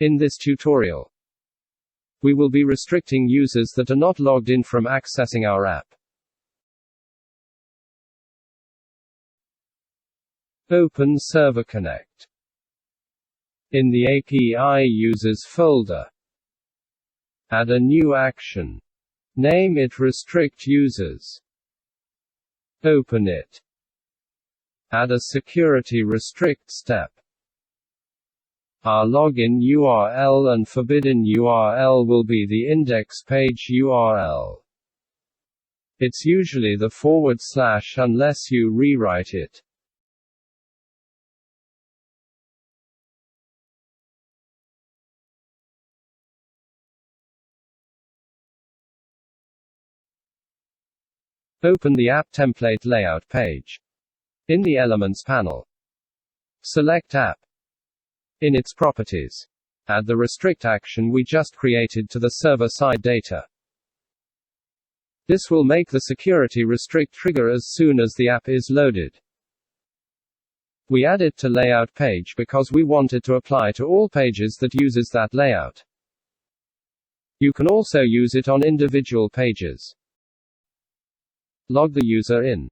In this tutorial, we will be restricting users that are not logged in from accessing our app. Open Server Connect. In the API Users folder, add a new action. Name it Restrict Users. Open it. Add a security restrict step. Our login URL and forbidden URL will be the index page URL. It's usually the / unless you rewrite it. Open the App Template Layout page. In the Elements panel, select App. In its properties, add the restrict action we just created to the server-side data. This will make the security restrict trigger as soon as the app is loaded. We add it to Layout page because we want it to apply to all pages that uses that layout. You can also use it on individual pages. Log the user in.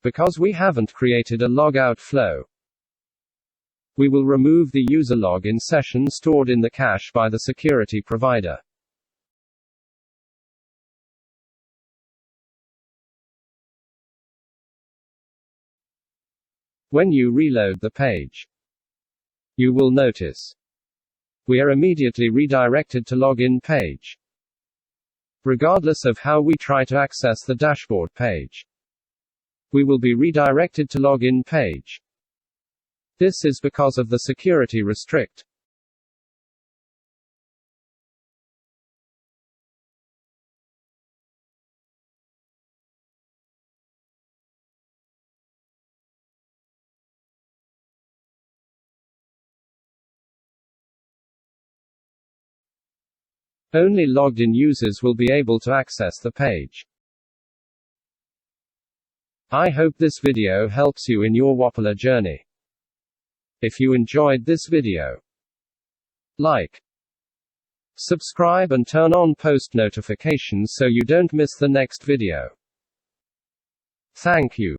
Because we haven't created a logout flow, we will remove the user login session stored in the cache by the security provider. When you reload the page, you will notice we are immediately redirected to login page, regardless of how we try to access the dashboard page. We will be redirected to login page. This is because of the security restrict. Only logged in users will be able to access the page. I hope this video helps you in your wappler journey. If you enjoyed this video, like, subscribe and turn on post notifications so you don't miss the next video. Thank you.